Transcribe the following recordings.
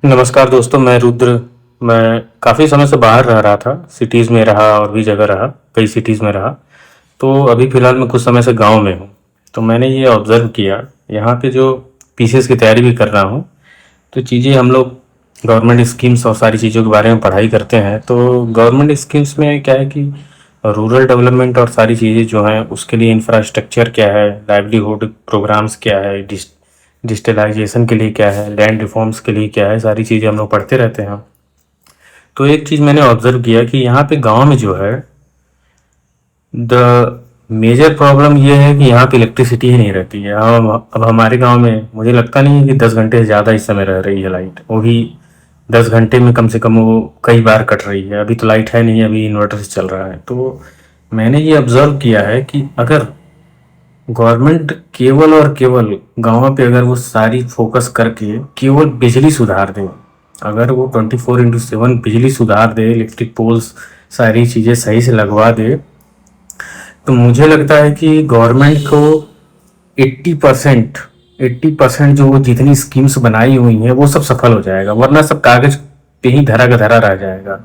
नमस्कार दोस्तों, मैं रुद्र। मैं काफ़ी समय से बाहर रह रहा था, सिटीज़ में रहा और भी जगह रहा, कई सिटीज़ में रहा। तो अभी फ़िलहाल मैं कुछ समय से गांव में हूँ। तो मैंने ये ऑब्ज़र्व किया, यहाँ पे जो पीसीएस की तैयारी भी कर रहा हूँ, तो चीज़ें हम लोग गवर्नमेंट स्कीम्स और सारी चीज़ों के बारे में पढ़ाई करते हैं। तो गवर्नमेंट स्कीम्स में क्या है कि रूरल डेवलपमेंट और सारी चीज़ें जो हैं उसके लिए इंफ्रास्ट्रक्चर क्या है, लाइवलीहुड प्रोग्राम्स क्या है, डिजिटलाइजेशन के लिए क्या है, लैंड रिफॉर्म्स के लिए क्या है, सारी चीज़ें हम लोग पढ़ते रहते हैं। तो एक चीज़ मैंने ऑब्जर्व किया कि यहाँ पे गांव में जो है, द मेजर प्रॉब्लम ये है कि यहाँ पे इलेक्ट्रिसिटी ही नहीं रहती है। हम अब हमारे गांव में मुझे लगता नहीं है कि 10 घंटे से ज़्यादा इस समय रह रही है लाइट। वो भी 10 घंटे में कम से कम वो कई बार कट रही है। अभी तो लाइट है नहीं, अभी इन्वर्टर से चल रहा है। तो मैंने ये ऑब्जर्व किया है कि अगर गवर्नमेंट केवल और केवल गाँव पे अगर वो सारी फोकस करके केवल बिजली सुधार दे, अगर वो 24/7 बिजली सुधार दे, इलेक्ट्रिक पोल्स सारी चीज़ें सही से लगवा दे, तो मुझे लगता है कि गवर्नमेंट को 80% 80% जो वो जितनी स्कीम्स बनाई हुई हैं वो सब सफल हो जाएगा, वरना सब कागज पे ही धरा का धरा रह जाएगा।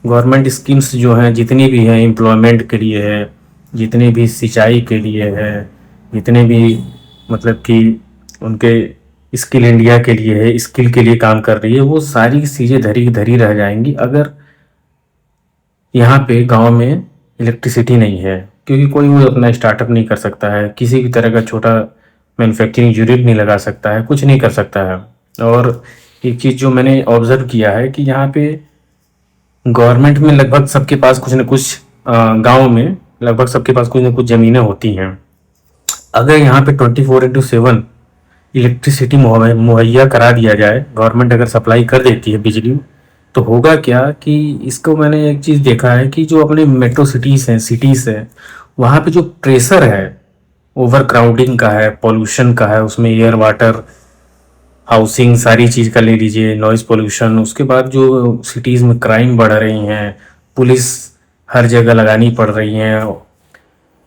गवर्नमेंट स्कीम्स जो हैं जितनी भी हैं, एम्प्लॉयमेंट के लिए है, जितने भी सिंचाई के लिए है, जितने भी मतलब कि उनके स्किल इंडिया के लिए है, स्किल के लिए काम कर रही है, वो सारी चीज़ें धरी धरी रह जाएंगी अगर यहाँ पे गांव में इलेक्ट्रिसिटी नहीं है। क्योंकि कोई वो अपना स्टार्टअप नहीं कर सकता है, किसी भी तरह का छोटा मैन्युफैक्चरिंग यूनिट नहीं लगा सकता है, कुछ नहीं कर सकता है। और एक चीज़ जो मैंने ऑब्जर्व किया है कि यहाँ पे गवर्नमेंट में लगभग सबके पास कुछ न कुछ, गाँव में लगभग सबके पास कुछ न कुछ ज़मीनें होती हैं। अगर यहाँ पे 24/7 इलेक्ट्रिसिटी मुहैया करा दिया जाए, गवर्नमेंट अगर सप्लाई कर देती है बिजली, तो होगा क्या कि इसको मैंने एक चीज़ देखा है कि जो अपने मेट्रो सिटीज़ हैं, सिटीज़ हैं, वहाँ पे जो प्रेशर है ओवर क्राउडिंग का है, पोल्यूशन का है, उसमें एयर वाटर हाउसिंग सारी चीज़ का ले लीजिए, नॉइज़ पोल्यूशन, उसके बाद जो सिटीज़ में क्राइम बढ़ रही हैं, पुलिस हर जगह लगानी पड़ रही हैं,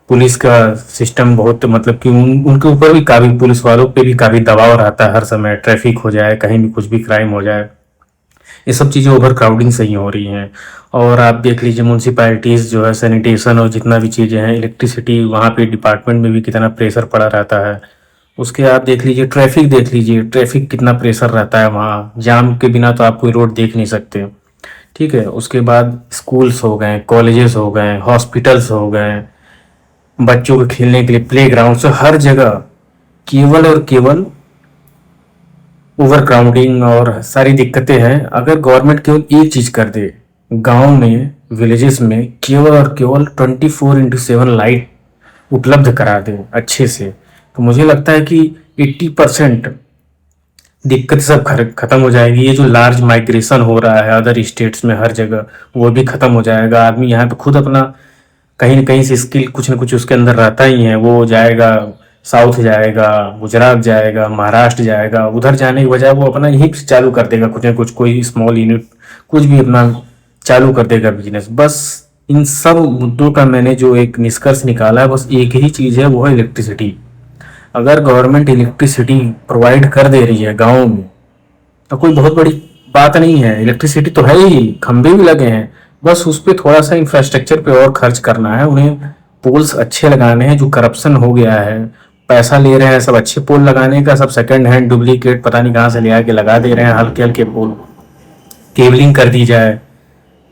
पुलिस का सिस्टम बहुत मतलब कि उनके ऊपर भी काफ़ी, पुलिस वालों पे भी काफ़ी दबाव रहता है, हर समय ट्रैफिक हो जाए, कहीं भी कुछ भी क्राइम हो जाए, ये सब चीज़ें ओवर क्राउडिंग से ही हो रही हैं। और आप देख लीजिए म्यूनसिपैलिटीज़ जो है, सैनिटेशन और जितना भी चीज़ें हैं, इलेक्ट्रिसिटी वहाँ पे डिपार्टमेंट में भी कितना प्रेशर पड़ा रहता है। उसके आप देख लीजिए ट्रैफिक कितना प्रेशर रहता है वहाँ, जाम के बिना तो आप कोई रोड देख नहीं सकते। ठीक है, उसके बाद स्कूल्स हो गए, कॉलेजेस हो गए, हॉस्पिटल्स हो गए, बच्चों के खेलने के लिए प्ले ग्राउंड, से हर जगह केवल और केवल ओवर क्राउडिंग और सारी दिक्कतें हैं। अगर गवर्नमेंट केवल एक चीज कर दे, गांव में, विलेजेस में केवल और केवल 24/7 लाइट उपलब्ध करा दे अच्छे से, तो मुझे लगता है कि 80% दिक्कत सब खत्म हो जाएगी। ये जो लार्ज माइग्रेशन हो रहा है अदर स्टेट्स में हर जगह, वो भी खत्म हो जाएगा। आदमी यहाँ पे खुद अपना कहीं न कहीं से स्किल कुछ न कुछ उसके अंदर रहता ही है, वो जाएगा, साउथ जाएगा, गुजरात जाएगा, महाराष्ट्र जाएगा, उधर जाने की बजाय वो अपना यहीं से चालू कर देगा, कुछ न कुछ कोई स्मॉल यूनिट कुछ भी अपना चालू कर देगा बिजनेस। बस इन सब मुद्दों का मैंने जो एक निष्कर्ष निकाला है, बस एक ही चीज़ है, वो है इलेक्ट्रिसिटी। अगर गवर्नमेंट इलेक्ट्रिसिटी प्रोवाइड कर दे रही है गाँव में, तो कोई बहुत बड़ी बात नहीं है। इलेक्ट्रिसिटी तो है ही, खंभे भी लगे हैं, बस उस पर थोड़ा सा इंफ्रास्ट्रक्चर पे और खर्च करना है। उन्हें पोल्स अच्छे लगाने हैं, जो करप्शन हो गया है, पैसा ले रहे हैं सब अच्छे पोल लगाने का, सब सेकंड हैंड डुप्लीकेट पता नहीं कहाँ से ले आके लगा दे रहे हैं, हल्के हल्के पोल, केबलिंग कर दी जाए।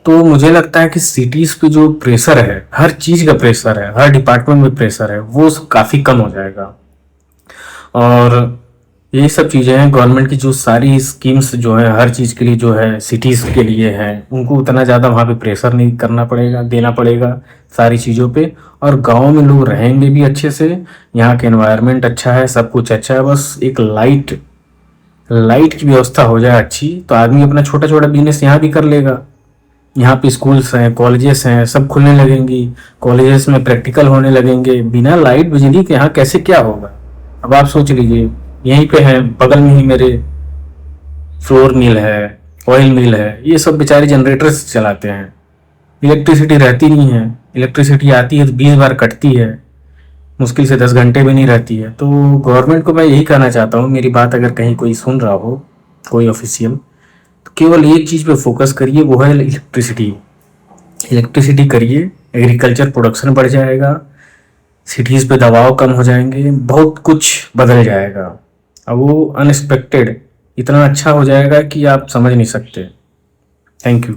तो मुझे लगता है कि सिटीज पे जो प्रेशर है, हर चीज का प्रेशर है, हर डिपार्टमेंट में प्रेशर है, वो सब काफी कम हो जाएगा। और यही सब चीज़ें हैं, गवर्नमेंट की जो सारी स्कीम्स जो है हर चीज़ के लिए जो है सिटीज़ के लिए है, उनको उतना ज़्यादा वहाँ पे प्रेशर नहीं करना पड़ेगा, देना पड़ेगा सारी चीज़ों पे। और गांव में लोग रहेंगे भी अच्छे से, यहाँ के एनवायरनमेंट अच्छा है, सब कुछ अच्छा है, बस एक लाइट लाइट की व्यवस्था हो जाए अच्छी, तो आदमी अपना छोटा छोटा बिजनेस यहाँ भी कर लेगा। यहाँ पे स्कूल्स हैं, कॉलेजेस हैं, सब खुलने लगेंगी, कॉलेजेस में प्रैक्टिकल होने लगेंगे। बिना लाइट बिजली के यहाँ कैसे क्या होगा? अब आप सोच लीजिए, यहीं पे है बगल में ही मेरे फ्लोर मिल है, ऑयल मिल है, ये सब बेचारे जनरेटर से चलाते हैं, इलेक्ट्रिसिटी रहती नहीं है। इलेक्ट्रिसिटी आती है तो 20 बार कटती है, मुश्किल से 10 घंटे भी नहीं रहती है। तो गवर्नमेंट को मैं यही कहना चाहता हूँ, मेरी बात अगर कहीं कोई सुन रहा हो, कोई ऑफिशियल, केवल एक चीज़ पे फोकस करिए, वो है इलेक्ट्रिसिटी। इलेक्ट्रिसिटी करिए, एग्रीकल्चर प्रोडक्शन बढ़ जाएगा, सिटीज़ पे दबाव कम हो जाएंगे, बहुत कुछ बदल जाएगा। अब वो अनएक्सपेक्टेड इतना अच्छा हो जाएगा कि आप समझ नहीं सकते। Thank you.